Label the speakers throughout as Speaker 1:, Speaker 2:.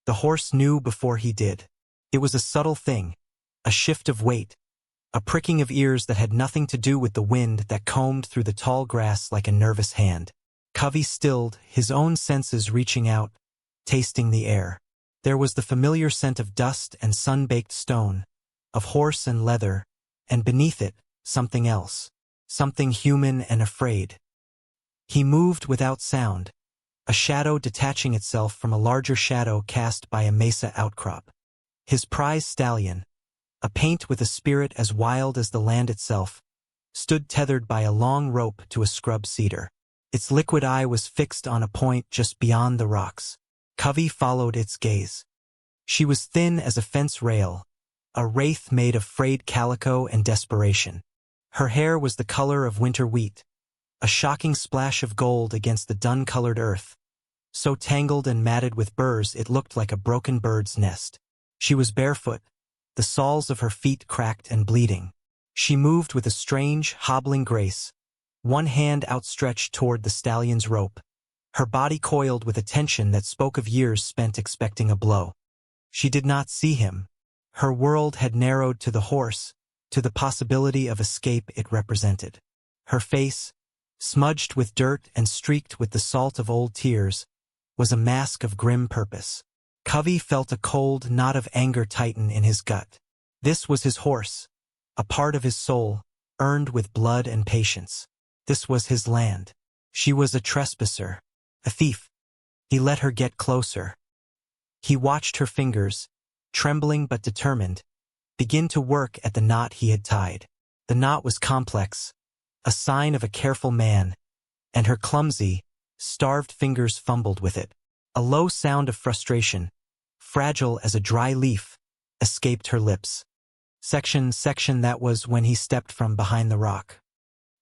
Speaker 1: The horse knew before he did. It was a subtle thing, a shift of weight, a pricking of ears that had nothing to do with the wind that combed through the tall grass like a nervous hand. Covey stilled, his own senses reaching out, tasting the air. There was the familiar scent of dust and sun-baked stone, of horse and leather, and beneath it, something else, something human and afraid. He moved without sound, a shadow detaching itself from a larger shadow cast by a mesa outcrop. His prize stallion, a paint with a spirit as wild as the land itself, stood tethered by a long rope to a scrub cedar. Its liquid eye was fixed on a point just beyond the rocks. Covey followed its gaze. She was thin as a fence rail, a wraith made of frayed calico and desperation. Her hair was the color of winter wheat, a shocking splash of gold against the dun-colored earth, so tangled and matted with burrs it looked like a broken bird's nest. She was barefoot, the soles of her feet cracked and bleeding. She moved with a strange, hobbling grace, one hand outstretched toward the stallion's rope, her body coiled with a tension that spoke of years spent expecting a blow. She did not see him. Her world had narrowed to the horse, to the possibility of escape it represented. Her face, smudged with dirt and streaked with the salt of old tears, was a mask of grim purpose. Covey felt a cold knot of anger tighten in his gut. This was his horse, a part of his soul, earned with blood and patience. This was his land. She was a trespasser, a thief. He let her get closer. He watched her fingers, trembling but determined, begin to work at the knot he had tied. The knot was complex, a sign of a careful man, and her clumsy, starved fingers fumbled with it. A low sound of frustration, fragile as a dry leaf, escaped her lips. Section, that was when he stepped from behind the rock.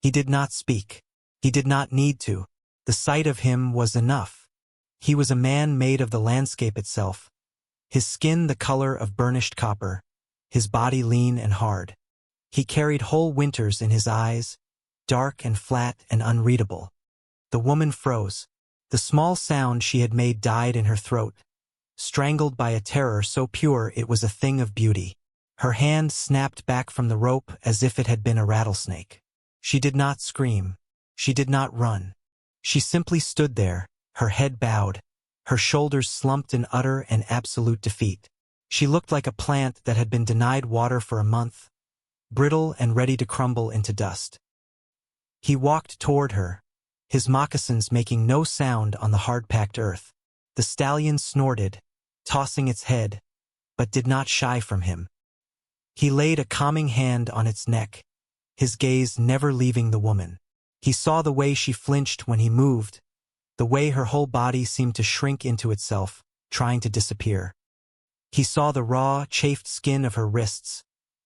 Speaker 1: He did not speak. He did not need to. The sight of him was enough. He was a man made of the landscape itself, his skin the color of burnished copper, his body lean and hard. He carried whole winters in his eyes, dark and flat and unreadable. The woman froze. The small sound she had made died in her throat, strangled by a terror so pure it was a thing of beauty. Her hand snapped back from the rope as if it had been a rattlesnake. She did not scream. She did not run. She simply stood there, her head bowed, her shoulders slumped in utter and absolute defeat. She looked like a plant that had been denied water for a month, brittle and ready to crumble into dust. He walked toward her, his moccasins making no sound on the hard-packed earth. The stallion snorted, tossing its head, but did not shy from him. He laid a calming hand on its neck, his gaze never leaving the woman. He saw the way she flinched when he moved, the way her whole body seemed to shrink into itself, trying to disappear. He saw the raw, chafed skin of her wrists,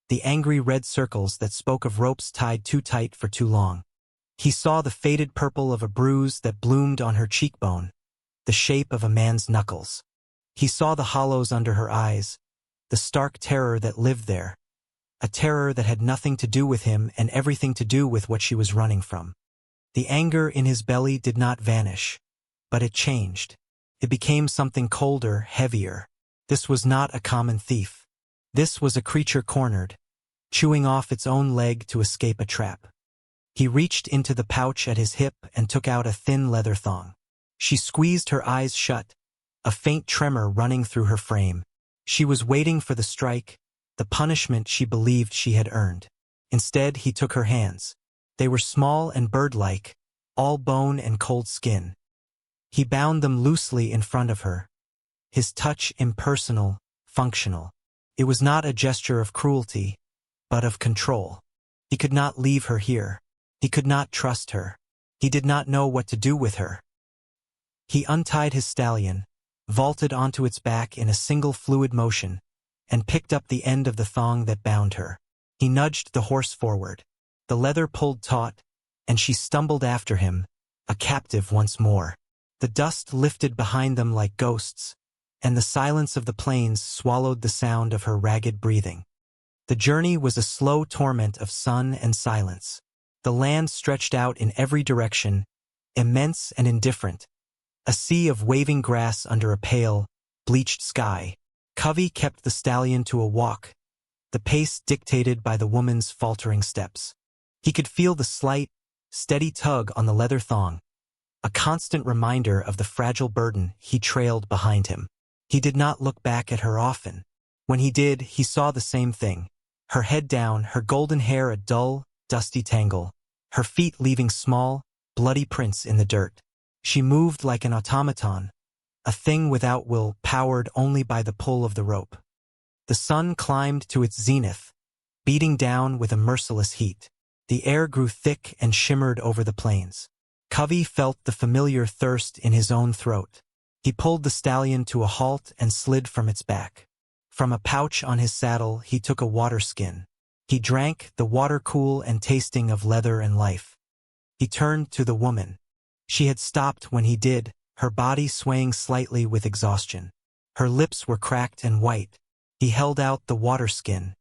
Speaker 1: the angry red circles that spoke of ropes tied too tight for too long. He saw the faded purple of a bruise that bloomed on her cheekbone, the shape of a man's knuckles. He saw the hollows under her eyes, the stark terror that lived there, a terror that had nothing to do with him and everything to do with what she was running from. The anger in his belly did not vanish, but it changed. It became something colder, heavier. This was not a common thief. This was a creature cornered, chewing off its own leg to escape a trap. He reached into the pouch at his hip and took out a thin leather thong. She squeezed her eyes shut, a faint tremor running through her frame. She was waiting for the strike, the punishment she believed she had earned. Instead, he took her hands. They were small and bird-like, all bone and cold skin. He bound them loosely in front of her, his touch impersonal, functional. It was not a gesture of cruelty, but of control. He could not leave her here. He could not trust her. He did not know what to do with her. He untied his stallion, vaulted onto its back in a single fluid motion, and picked up the end of the thong that bound her. He nudged the horse forward. The leather pulled taut, and she stumbled after him, a captive once more. The dust lifted behind them like ghosts, and the silence of the plains swallowed the sound of her ragged breathing. The journey was a slow torment of sun and silence. The land stretched out in every direction, immense and indifferent, a sea of waving grass under a pale, bleached sky. Covey kept the stallion to a walk, the pace dictated by the woman's faltering steps. He could feel the slight, steady tug on the leather thong, a constant reminder of the fragile burden he trailed behind him. He did not look back at her often. When he did, he saw the same thing. Her head down, her golden hair a dull, dusty tangle, her feet leaving small, bloody prints in the dirt. She moved like an automaton, a thing without will, powered only by the pull of the rope. The sun climbed to its zenith, beating down with a merciless heat. The air grew thick and shimmered over the plains. Covey felt the familiar thirst in his own throat. He pulled the stallion to a halt and slid from its back. From a pouch on his saddle, he took a water skin. He drank, the water cool and tasting of leather and life. He turned to the woman. She had stopped when he did, her body swaying slightly with exhaustion. Her lips were cracked and white. He held out the water skin.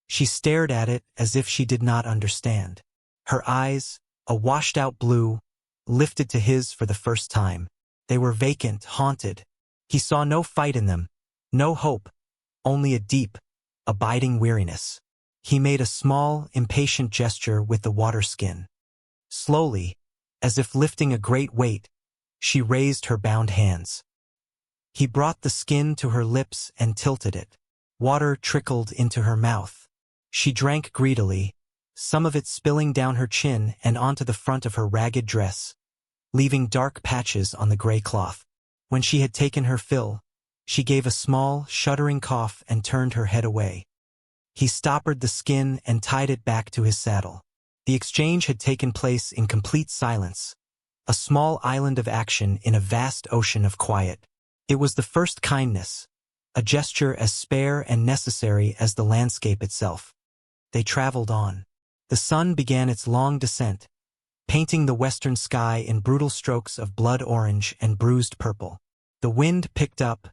Speaker 1: She stared at it as if she did not understand. Her eyes, a washed-out blue, lifted to his for the first time. They were vacant, haunted. He saw no fight in them, no hope, only a deep, abiding weariness. He made a small, impatient gesture with the water skin. Slowly, as if lifting a great weight, she raised her bound hands. He brought the skin to her lips and tilted it. Water trickled into her mouth. She drank greedily, some of it spilling down her chin and onto the front of her ragged dress, leaving dark patches on the gray cloth. When she had taken her fill, she gave a small, shuddering cough and turned her head away. He stoppered the skin and tied it back to his saddle. The exchange had taken place in complete silence, a small island of action in a vast ocean of quiet. It was the first kindness, a gesture as spare and necessary as the landscape itself. They traveled on. The sun began its long descent, painting the western sky in brutal strokes of blood orange and bruised purple. The wind picked up,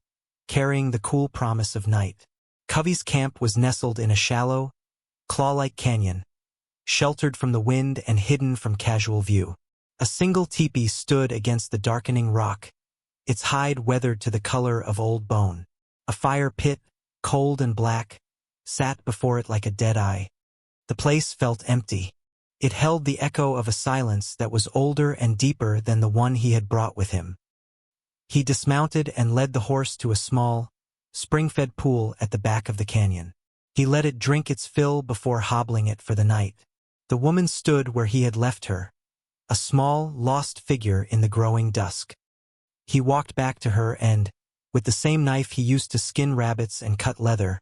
Speaker 1: carrying the cool promise of night. Covey's camp was nestled in a shallow, claw-like canyon, sheltered from the wind and hidden from casual view. A single teepee stood against the darkening rock, its hide weathered to the color of old bone. A fire pit, cold and black, sat before it like a dead eye. The place felt empty. It held the echo of a silence that was older and deeper than the one he had brought with him. He dismounted and led the horse to a small, spring-fed pool at the back of the canyon. He let it drink its fill before hobbling it for the night. The woman stood where he had left her, a small, lost figure in the growing dusk. He walked back to her and, with the same knife he used to skin rabbits and cut leather,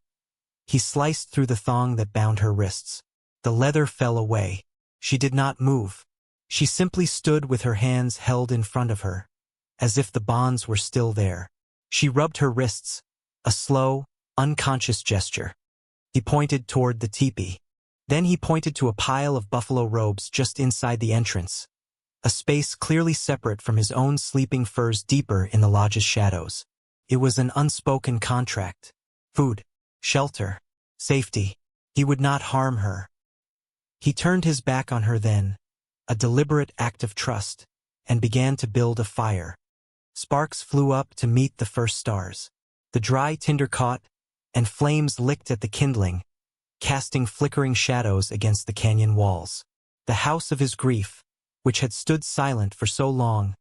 Speaker 1: he sliced through the thong that bound her wrists. The leather fell away. She did not move. She simply stood with her hands held in front of her, as if the bonds were still there. She rubbed her wrists, a slow, unconscious gesture. He pointed toward the teepee. Then he pointed to a pile of buffalo robes just inside the entrance, a space clearly separate from his own sleeping furs deeper in the lodge's shadows. It was an unspoken contract. Food, shelter, safety. He would not harm her. He turned his back on her then, a deliberate act of trust, and began to build a fire. Sparks flew up to meet the first stars. The dry tinder caught, and flames licked at the kindling, casting flickering shadows against the canyon walls. The house of his grief, which had stood silent for so long,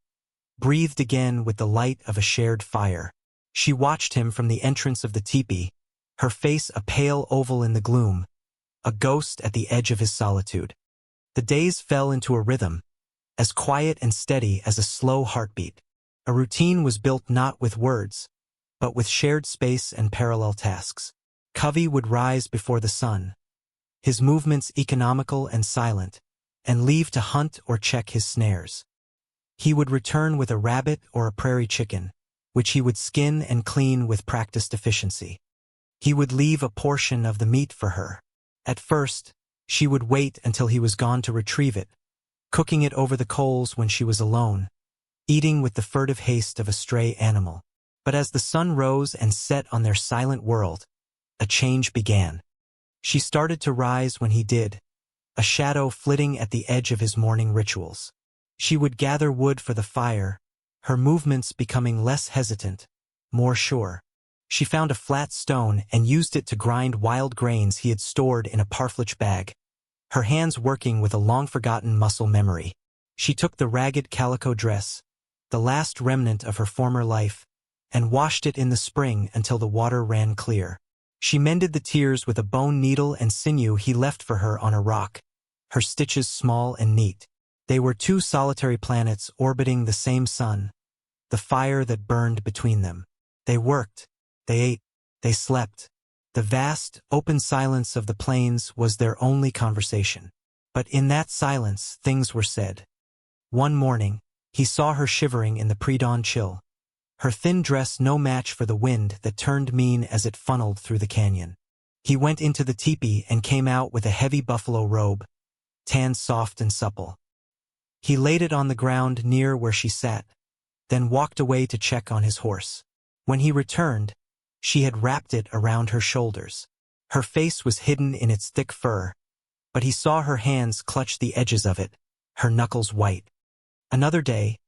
Speaker 1: breathed again with the light of a shared fire. She watched him from the entrance of the teepee, her face a pale oval in the gloom, a ghost at the edge of his solitude. The days fell into a rhythm, as quiet and steady as a slow heartbeat. A routine was built not with words, but with shared space and parallel tasks. Covey would rise before the sun, his movements economical and silent, and leave to hunt or check his snares. He would return with a rabbit or a prairie chicken, which he would skin and clean with practiced efficiency. He would leave a portion of the meat for her. At first, she would wait until he was gone to retrieve it, cooking it over the coals when she was alone, eating with the furtive haste of a stray animal. But as the sun rose and set on their silent world, a change began. She started to rise when he did, a shadow flitting at the edge of his morning rituals. She would gather wood for the fire, her movements becoming less hesitant, more sure. She found a flat stone and used it to grind wild grains he had stored in a parfleche bag, her hands working with a long-forgotten muscle memory. She took the ragged calico dress, the last remnant of her former life, and washed it in the spring until the water ran clear. She mended the tears with a bone needle and sinew he left for her on a rock, her stitches small and neat. They were two solitary planets orbiting the same sun, the fire that burned between them. They worked, they ate, they slept. The vast, open silence of the plains was their only conversation. But in that silence, things were said. One morning, he saw her shivering in the pre-dawn chill, her thin dress no match for the wind that turned mean as it funneled through the canyon. He went into the teepee and came out with a heavy buffalo robe, tan soft and supple. He laid it on the ground near where she sat, then walked away to check on his horse. When he returned, she had wrapped it around her shoulders. Her face was hidden in its thick fur, but he saw her hands clutch the edges of it, her knuckles white. Another day,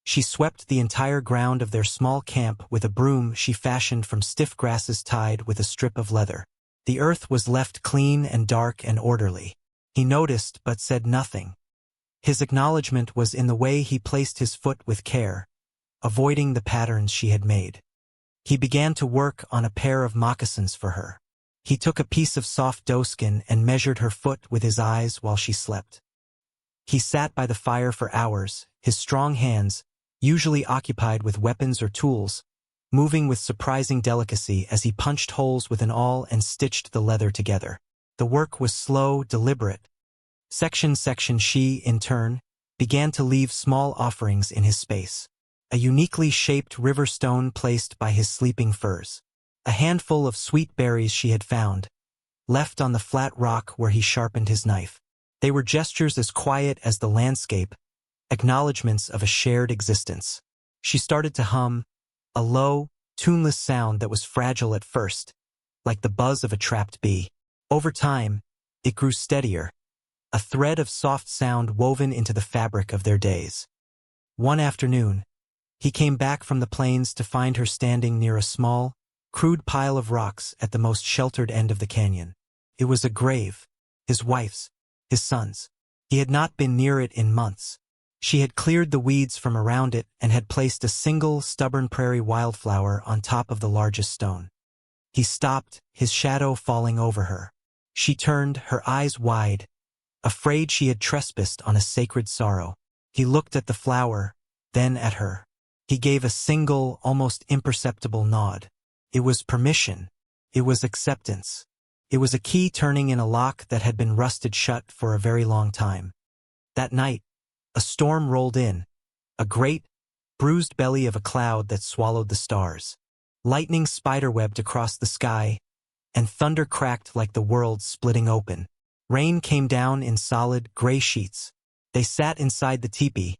Speaker 1: she swept the entire ground of their small camp with a broom she fashioned from stiff grasses tied with a strip of leather. The earth was left clean and dark and orderly. He noticed but said nothing. His acknowledgement was in the way he placed his foot with care, avoiding the patterns she had made. He began to work on a pair of moccasins for her. He took a piece of soft doeskin and measured her foot with his eyes while she slept. He sat by the fire for hours, his strong hands, usually occupied with weapons or tools, moving with surprising delicacy as he punched holes with an awl and stitched the leather together. The work was slow, deliberate. Section she, in turn, began to leave small offerings in his space. A uniquely shaped river stone placed by his sleeping furs. A handful of sweet berries she had found, left on the flat rock where he sharpened his knife. They were gestures as quiet as the landscape, acknowledgments of a shared existence. She started to hum, a low, tuneless sound that was fragile at first, like the buzz of a trapped bee. Over time, it grew steadier, a thread of soft sound woven into the fabric of their days. One afternoon, he came back from the plains to find her standing near a small, crude pile of rocks at the most sheltered end of the canyon. It was a grave, his wife's, his son's. He had not been near it in months. She had cleared the weeds from around it and had placed a single stubborn prairie wildflower on top of the largest stone. He stopped, his shadow falling over her. She turned, her eyes wide, afraid she had trespassed on a sacred sorrow. He looked at the flower, then at her. He gave a single, almost imperceptible nod. It was permission. It was acceptance. It was a key turning in a lock that had been rusted shut for a very long time. That night, a storm rolled in, a great, bruised belly of a cloud that swallowed the stars. Lightning spiderwebbed across the sky, and thunder cracked like the world splitting open. Rain came down in solid, gray sheets. They sat inside the teepee,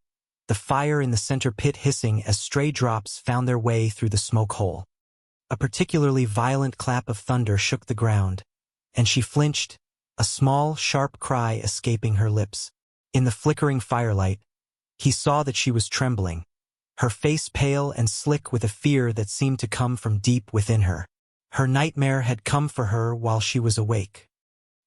Speaker 1: the fire in the center pit hissing as stray drops found their way through the smoke hole. A particularly violent clap of thunder shook the ground, and she flinched, a small, sharp cry escaping her lips. In the flickering firelight, he saw that she was trembling, her face pale and slick with a fear that seemed to come from deep within her. Her nightmare had come for her while she was awake.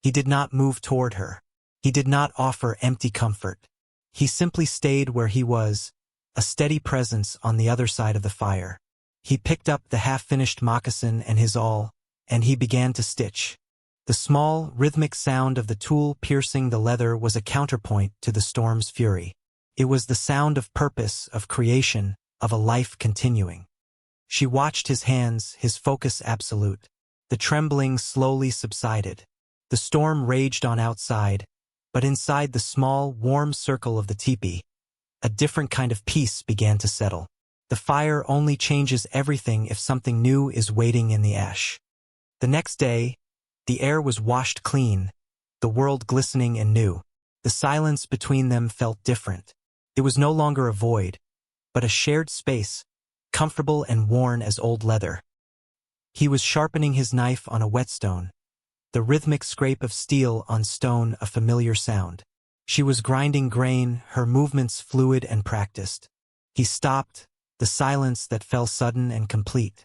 Speaker 1: He did not move toward her. He did not offer empty comfort. He simply stayed where he was, a steady presence on the other side of the fire. He picked up the half-finished moccasin and his awl, and he began to stitch. The small, rhythmic sound of the tool piercing the leather was a counterpoint to the storm's fury. It was the sound of purpose, of creation, of a life continuing. She watched his hands, his focus absolute. The trembling slowly subsided. The storm raged on outside, but inside the small, warm circle of the teepee, a different kind of peace began to settle. The fire only changes everything if something new is waiting in the ash. The next day, the air was washed clean, the world glistening and new. The silence between them felt different. It was no longer a void, but a shared space, comfortable and worn as old leather. He was sharpening his knife on a whetstone, the rhythmic scrape of steel on stone a familiar sound. She was grinding grain, her movements fluid and practiced. He stopped, the silence that fell sudden and complete.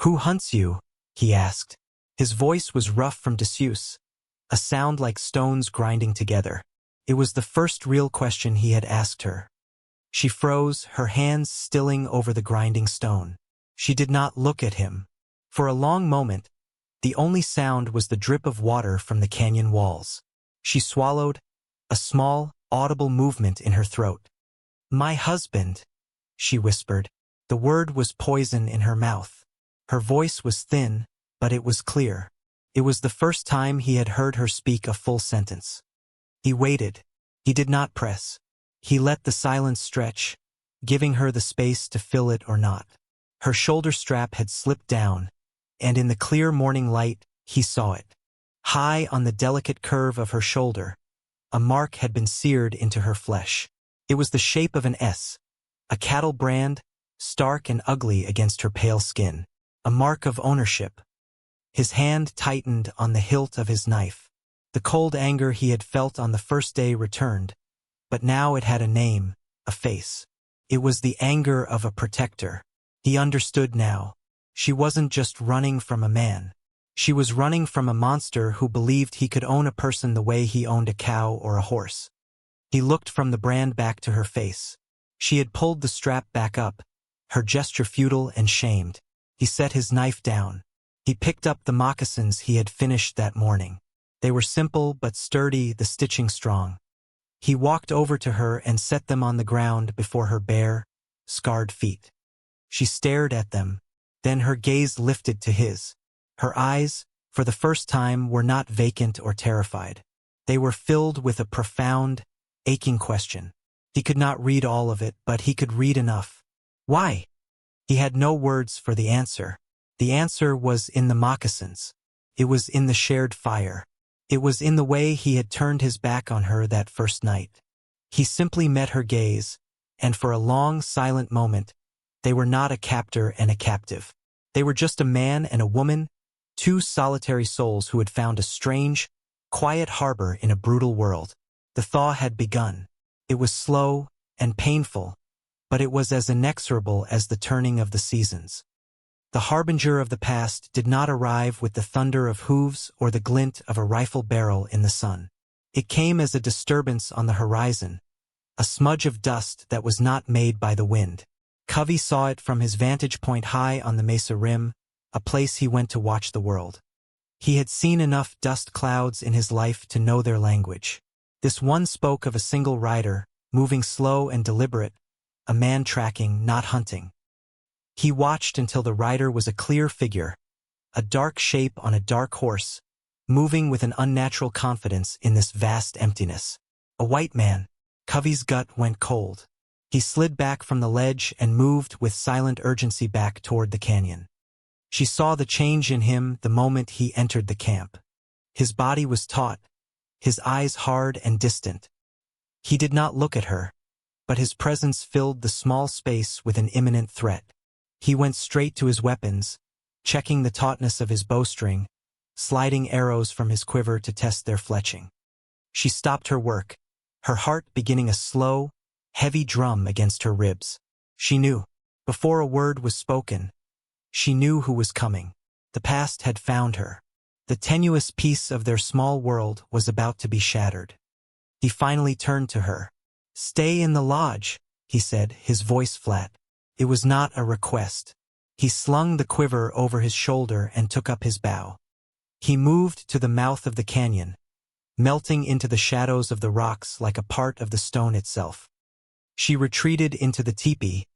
Speaker 1: "Who hunts you?" he asked. His voice was rough from disuse, a sound like stones grinding together. It was the first real question he had asked her. She froze, her hands stilling over the grinding stone. She did not look at him. For a long moment, the only sound was the drip of water from the canyon walls. She swallowed, a small, audible movement in her throat. "My husband," she whispered. The word was poison in her mouth. Her voice was thin, but it was clear. It was the first time he had heard her speak a full sentence. He waited. He did not press. He let the silence stretch, giving her the space to fill it or not. Her shoulder strap had slipped down, and in the clear morning light, he saw it. High on the delicate curve of her shoulder, a mark had been seared into her flesh. It was the shape of an S, a cattle brand, stark and ugly against her pale skin, a mark of ownership. His hand tightened on the hilt of his knife. The cold anger he had felt on the first day returned, but now it had a name, a face. It was the anger of a protector. He understood now. She wasn't just running from a man. She was running from a monster who believed he could own a person the way he owned a cow or a horse. He looked from the brand back to her face. She had pulled the strap back up, her gesture futile and shamed. He set his knife down. He picked up the moccasins he had finished that morning. They were simple but sturdy, the stitching strong. He walked over to her and set them on the ground before her bare, scarred feet. She stared at them, then her gaze lifted to his. Her eyes, for the first time, were not vacant or terrified. They were filled with a profound, aching question. He could not read all of it, but he could read enough. Why? He had no words for the answer. The answer was in the moccasins. It was in the shared fire. It was in the way he had turned his back on her that first night. He simply met her gaze, and for a long, silent moment, they were not a captor and a captive. They were just a man and a woman, two solitary souls who had found a strange, quiet harbor in a brutal world. The thaw had begun. It was slow and painful, but it was as inexorable as the turning of the seasons. The harbinger of the past did not arrive with the thunder of hooves or the glint of a rifle barrel in the sun. It came as a disturbance on the horizon, a smudge of dust that was not made by the wind. Covey saw it from his vantage point high on the mesa rim, a place he went to watch the world. He had seen enough dust clouds in his life to know their language. This one spoke of a single rider, moving slow and deliberate, a man tracking, not hunting. He watched until the rider was a clear figure, a dark shape on a dark horse, moving with an unnatural confidence in this vast emptiness. A white man. Covey's gut went cold. He slid back from the ledge and moved with silent urgency back toward the canyon. She saw the change in him the moment he entered the camp. His body was taut, his eyes hard and distant. He did not look at her, but his presence filled the small space with an imminent threat. He went straight to his weapons, checking the tautness of his bowstring, sliding arrows from his quiver to test their fletching. She stopped her work, her heart beginning a slow, heavy drum against her ribs. She knew, before a word was spoken, she knew who was coming. The past had found her. The tenuous piece of their small world was about to be shattered. He finally turned to her. "Stay in the lodge," he said, his voice flat. It was not a request. He slung the quiver over his shoulder and took up his bow. He moved to the mouth of the canyon, melting into the shadows of the rocks like a part of the stone itself. She retreated into the teepee,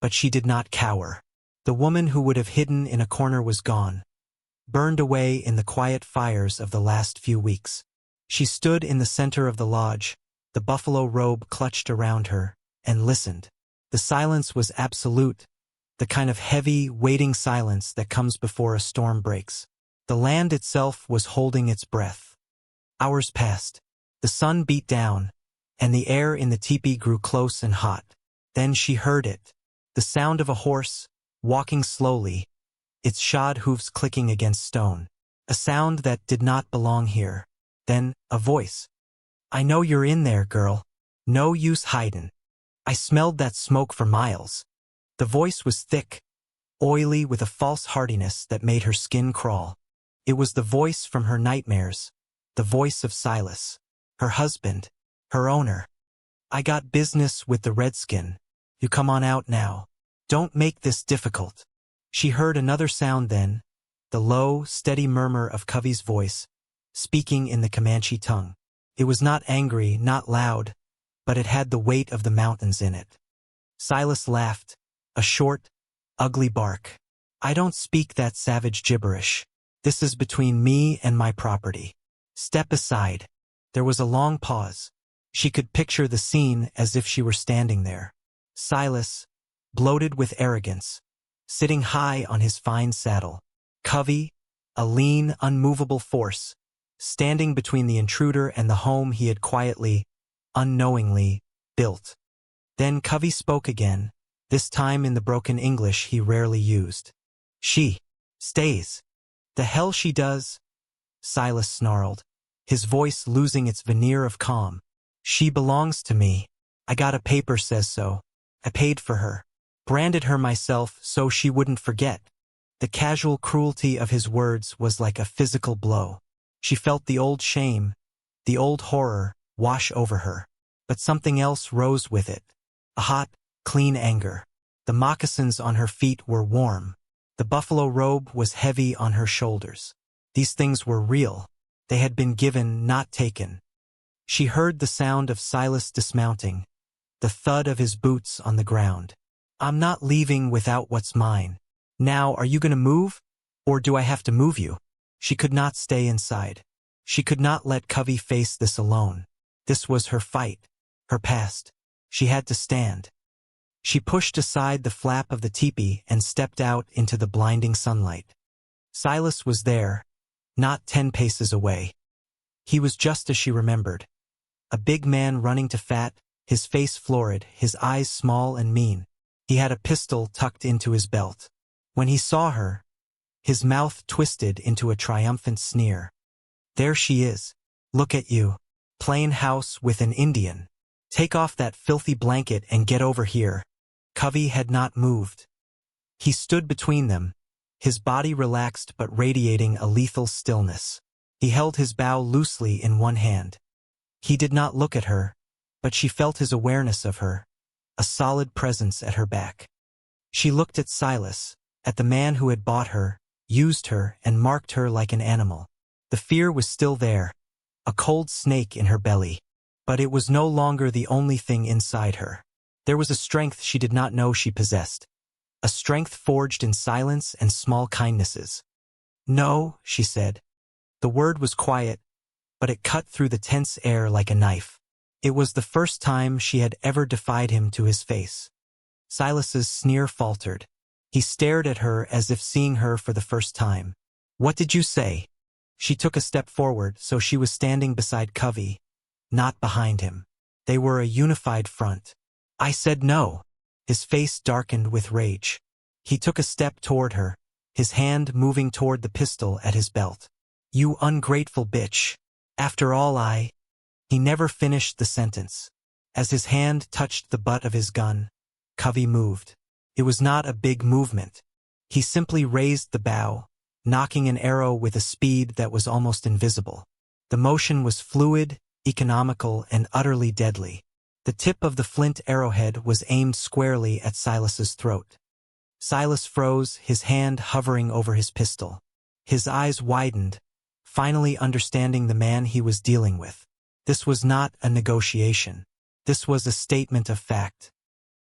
Speaker 1: but she did not cower. The woman who would have hidden in a corner was gone, burned away in the quiet fires of the last few weeks. She stood in the center of the lodge, the buffalo robe clutched around her, and listened. The silence was absolute, the kind of heavy, waiting silence that comes before a storm breaks. The land itself was holding its breath. Hours passed. The sun beat down, and the air in the teepee grew close and hot. Then she heard it, the sound of a horse, walking slowly, its shod hoofs clicking against stone. A sound that did not belong here. Then, a voice. "I know you're in there, girl. No use hidin'. I smelled that smoke for miles." The voice was thick, oily with a false heartiness that made her skin crawl. It was the voice from her nightmares, the voice of Silas, her husband, her owner. "I got business with the redskin. You come on out now. Don't make this difficult." She heard another sound then, the low, steady murmur of Covey's voice, speaking in the Comanche tongue. It was not angry, not loud, but it had the weight of the mountains in it. Silas laughed, a short, ugly bark. "I don't speak that savage gibberish. This is between me and my property. Step aside." There was a long pause. She could picture the scene as if she were standing there. Silas, bloated with arrogance, sitting high on his fine saddle. Covey, a lean, unmovable force, standing between the intruder and the home he had quietly, unknowingly, built. Then Covey spoke again, this time in the broken English he rarely used. "She stays." "The hell she does," Silas snarled, his voice losing its veneer of calm. "She belongs to me. I got a paper says so. I paid for her. Branded her myself so she wouldn't forget." The casual cruelty of his words was like a physical blow. She felt the old shame, the old horror, wash over her. But something else rose with it. A hot, clean anger. The moccasins on her feet were warm. The buffalo robe was heavy on her shoulders. These things were real. They had been given, not taken. She heard the sound of Silas dismounting, the thud of his boots on the ground. "I'm not leaving without what's mine. Now, are you going to move? Or do I have to move you?" She could not stay inside. She could not let Covey face this alone. This was her fight, her past. She had to stand. She pushed aside the flap of the teepee and stepped out into the blinding sunlight. Silas was there, not 10 paces away. He was just as she remembered. A big man running to fat, his face florid, his eyes small and mean. He had a pistol tucked into his belt. When he saw her, his mouth twisted into a triumphant sneer. "There she is. Look at you. Playing house with an Indian. Take off that filthy blanket and get over here." Covey had not moved. He stood between them, his body relaxed but radiating a lethal stillness. He held his bow loosely in one hand. He did not look at her, but she felt his awareness of her, a solid presence at her back. She looked at Silas, at the man who had bought her, used her, and marked her like an animal. The fear was still there, a cold snake in her belly. But it was no longer the only thing inside her. There was a strength she did not know she possessed. A strength forged in silence and small kindnesses. "No," she said. The word was quiet, but it cut through the tense air like a knife. It was the first time she had ever defied him to his face. Silas's sneer faltered. He stared at her as if seeing her for the first time. "What did you say?" She took a step forward, so she was standing beside Covey, not behind him. They were a unified front. "I said no." His face darkened with rage. He took a step toward her, his hand moving toward the pistol at his belt. "You ungrateful bitch. After all He never finished the sentence. As his hand touched the butt of his gun, Covey moved. It was not a big movement. He simply raised the bow, knocking an arrow with a speed that was almost invisible. The motion was fluid, economical, and utterly deadly. The tip of the flint arrowhead was aimed squarely at Silas's throat. Silas froze, his hand hovering over his pistol. His eyes widened, finally understanding the man he was dealing with. This was not a negotiation. This was a statement of fact.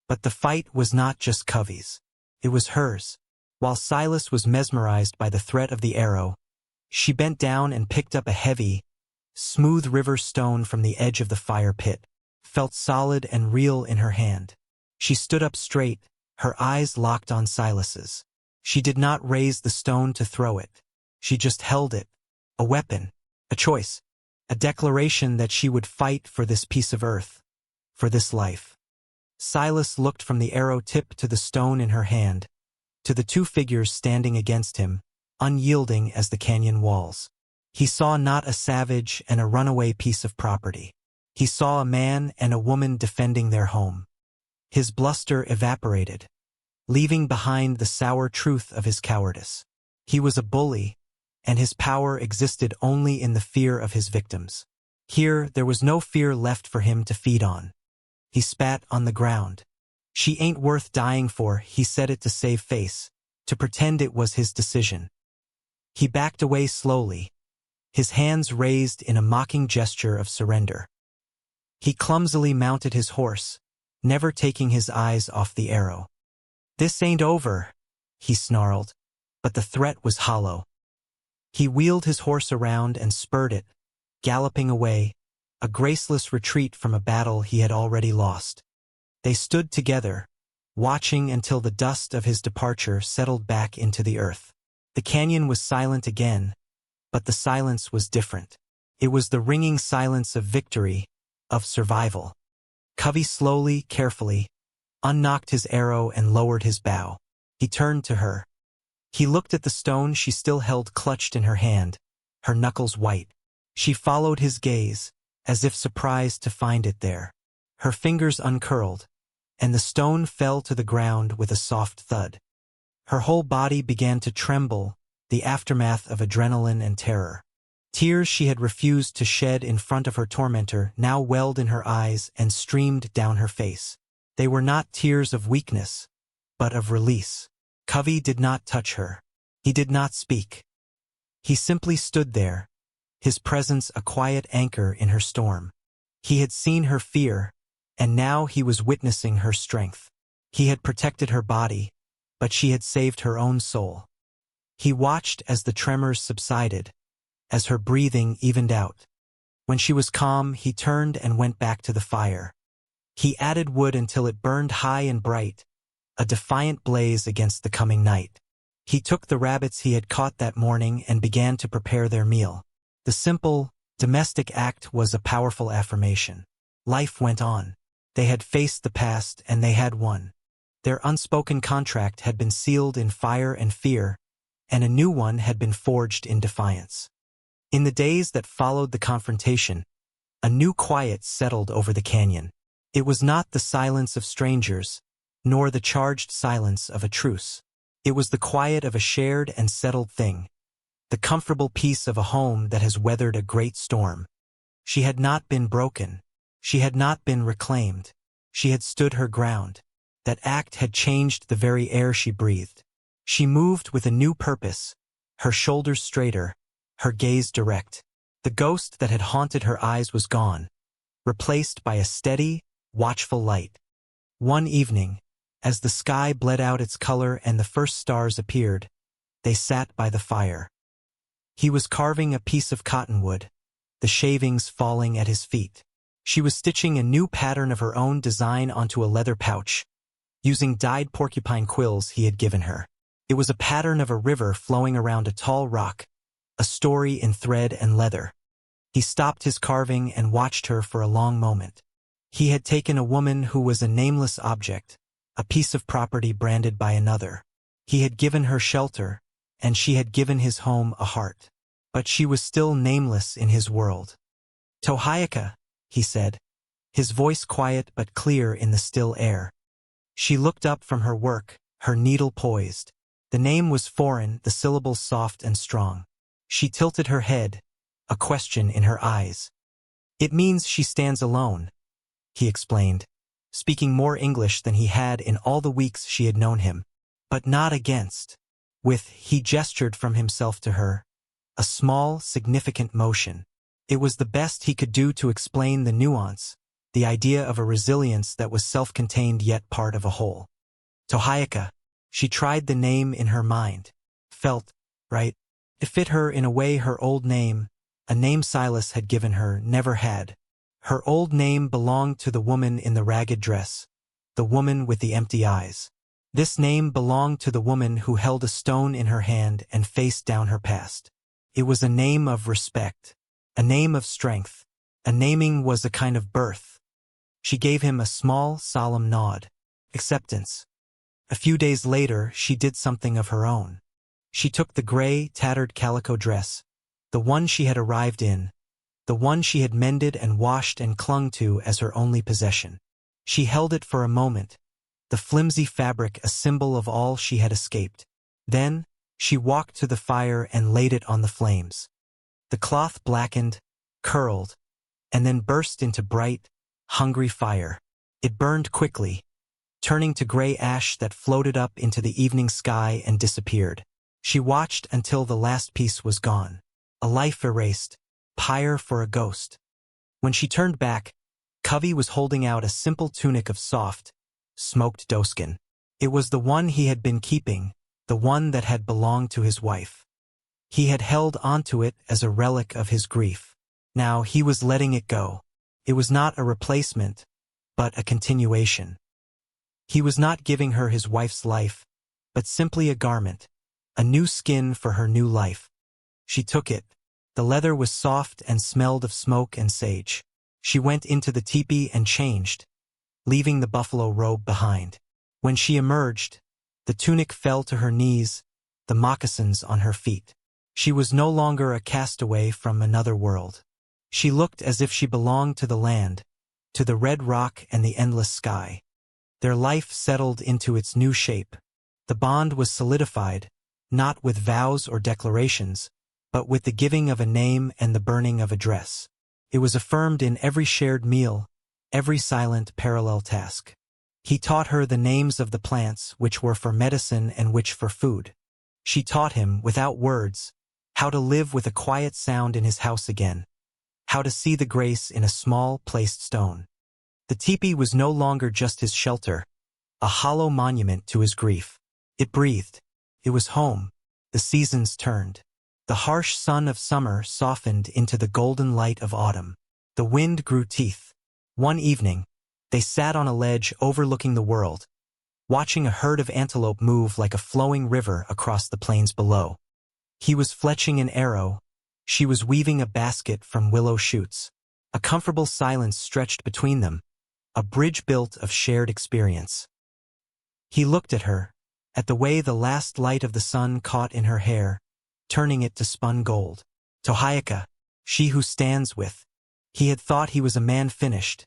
Speaker 1: But the fight was not just Covey's. It was hers. While Silas was mesmerized by the threat of the arrow, she bent down and picked up a heavy, smooth river stone from the edge of the fire pit, felt solid and real in her hand. She stood up straight, her eyes locked on Silas's. She did not raise the stone to throw it. She just held it. A weapon, a choice, a declaration that she would fight for this piece of earth, for this life. Silas looked from the arrow tip to the stone in her hand, to the two figures standing against him, unyielding as the canyon walls. He saw not a savage and a runaway piece of property. He saw a man and a woman defending their home. His bluster evaporated. leaving behind the sour truth of his cowardice. He was a bully, and his power existed only in the fear of his victims. Here, there was no fear left for him to feed on. He spat on the ground. "She ain't worth dying for," he said it to save face, to pretend it was his decision. He backed away slowly, his hands raised in a mocking gesture of surrender. He clumsily mounted his horse, never taking his eyes off the arrow. "This ain't over," he snarled, but the threat was hollow. He wheeled his horse around and spurred it, galloping away, a graceless retreat from a battle he had already lost. They stood together, watching until the dust of his departure settled back into the earth. The canyon was silent again, but the silence was different. It was the ringing silence of victory, of survival. Covey slowly, carefully, unknocked his arrow and lowered his bow. He turned to her. He looked at the stone she still held clutched in her hand, her knuckles white. She followed his gaze, as if surprised to find it there. Her fingers uncurled, and the stone fell to the ground with a soft thud. Her whole body began to tremble, the aftermath of adrenaline and terror. Tears she had refused to shed in front of her tormentor now welled in her eyes and streamed down her face. They were not tears of weakness, but of release. Covey did not touch her. He did not speak. He simply stood there, his presence a quiet anchor in her storm. He had seen her fear, and now he was witnessing her strength. He had protected her body, but she had saved her own soul. He watched as the tremors subsided, as her breathing evened out. When she was calm, he turned and went back to the fire. He added wood until it burned high and bright, a defiant blaze against the coming night. He took the rabbits he had caught that morning and began to prepare their meal. The simple, domestic act was a powerful affirmation. Life went on. They had faced the past and they had won. Their unspoken contract had been sealed in fire and fear, and a new one had been forged in defiance. In the days that followed the confrontation, a new quiet settled over the canyon. It was not the silence of strangers, nor the charged silence of a truce. It was the quiet of a shared and settled thing, the comfortable peace of a home that has weathered a great storm. She had not been broken. She had not been reclaimed. She had stood her ground. That act had changed the very air she breathed. She moved with a new purpose, her shoulders straighter, her gaze direct. The ghost that had haunted her eyes was gone, replaced by a steady, watchful light. One evening, as the sky bled out its color and the first stars appeared, they sat by the fire. He was carving a piece of cottonwood, the shavings falling at his feet. She was stitching a new pattern of her own design onto a leather pouch, using dyed porcupine quills he had given her. It was a pattern of a river flowing around a tall rock, a story in thread and leather. He stopped his carving and watched her for a long moment. He had taken a woman who was a nameless object, a piece of property branded by another. He had given her shelter, and she had given his home a heart. But she was still nameless in his world. "Tohayaka," he said, his voice quiet but clear in the still air. She looked up from her work, her needle poised. The name was foreign, the syllables soft and strong. She tilted her head, a question in her eyes. "It means she stands alone," he explained, speaking more English than he had in all the weeks she had known him. "But not against." He gestured from himself to her, a small, significant motion. It was the best he could do to explain the nuance, the idea of a resilience that was self-contained yet part of a whole. Tohayaka. She tried the name in her mind. Felt right. It fit her in a way her old name, a name Silas had given her, never had. Her old name belonged to the woman in the ragged dress, the woman with the empty eyes. This name belonged to the woman who held a stone in her hand and faced down her past. It was a name of respect, a name of strength. A naming was a kind of birth. She gave him a small, solemn nod. Acceptance. A few days later, she did something of her own. She took the gray, tattered calico dress, the one she had arrived in, the one she had mended and washed and clung to as her only possession. She held it for a moment, the flimsy fabric a symbol of all she had escaped. Then, she walked to the fire and laid it on the flames. The cloth blackened, curled, and then burst into bright, hungry fire. It burned quickly, turning to gray ash that floated up into the evening sky and disappeared. She watched until the last piece was gone. A life erased, pyre for a ghost. When she turned back, Covey was holding out a simple tunic of soft, smoked doeskin. It was the one he had been keeping, the one that had belonged to his wife. He had held onto it as a relic of his grief. Now he was letting it go. It was not a replacement, but a continuation. He was not giving her his wife's life, but simply a garment, a new skin for her new life. She took it. The leather was soft and smelled of smoke and sage. She went into the teepee and changed, leaving the buffalo robe behind. When she emerged, the tunic fell to her knees, the moccasins on her feet. She was no longer a castaway from another world. She looked as if she belonged to the land, to the red rock and the endless sky. Their life settled into its new shape. The bond was solidified, not with vows or declarations, but with the giving of a name and the burning of a dress. It was affirmed in every shared meal, every silent parallel task. He taught her the names of the plants which were for medicine and which for food. She taught him, without words, how to live with a quiet sound in his house again, how to see the grace in a small, placed stone. The teepee was no longer just his shelter, a hollow monument to his grief. It breathed. It was home. The seasons turned. The harsh sun of summer softened into the golden light of autumn. The wind grew teeth. One evening, they sat on a ledge overlooking the world, watching a herd of antelope move like a flowing river across the plains below. He was fletching an arrow. She was weaving a basket from willow shoots. A comfortable silence stretched between them, a bridge built of shared experience. He looked at her, at the way the last light of the sun caught in her hair, turning it to spun gold. Tohiaka, she who stands with. He had thought he was a man finished,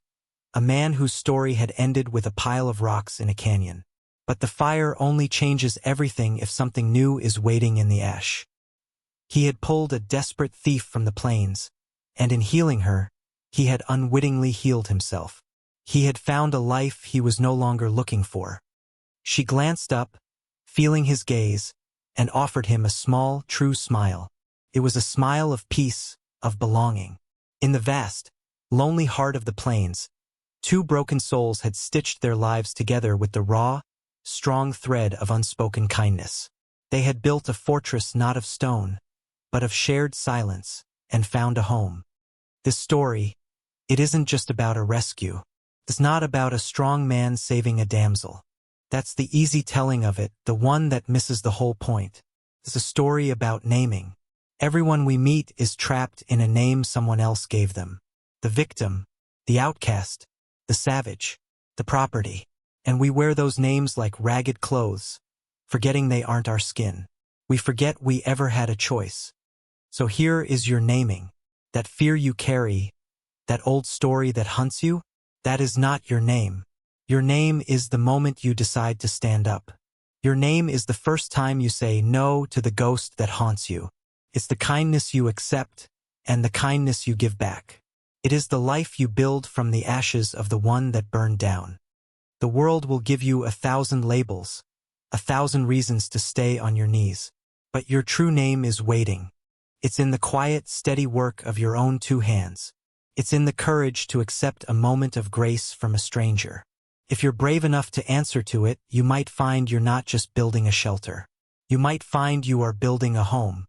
Speaker 1: a man whose story had ended with a pile of rocks in a canyon. But the fire only changes everything if something new is waiting in the ash. He had pulled a desperate thief from the plains, and in healing her, he had unwittingly healed himself. He had found a life he was no longer looking for. She glanced up, feeling his gaze, and offered him a small, true smile. It was a smile of peace, of belonging. In the vast, lonely heart of the plains, two broken souls had stitched their lives together with the raw, strong thread of unspoken kindness. They had built a fortress not of stone, but of shared silence, and found a home. This story, it isn't just about a rescue. It's not about a strong man saving a damsel. That's the easy telling of it, the one that misses the whole point. It's a story about naming. Everyone we meet is trapped in a name someone else gave them. The victim, the outcast, the savage, the property. And we wear those names like ragged clothes, forgetting they aren't our skin. We forget we ever had a choice. So here is your naming. That fear you carry, that old story that hunts you, that is not your name. Your name is the moment you decide to stand up. Your name is the first time you say no to the ghost that haunts you. It's the kindness you accept and the kindness you give back. It is the life you build from the ashes of the one that burned down. The world will give you 1,000 labels, 1,000 reasons to stay on your knees. But your true name is waiting. It's in the quiet, steady work of your own two hands. It's in the courage to accept a moment of grace from a stranger. If you're brave enough to answer to it, you might find you're not just building a shelter. You might find you are building a home.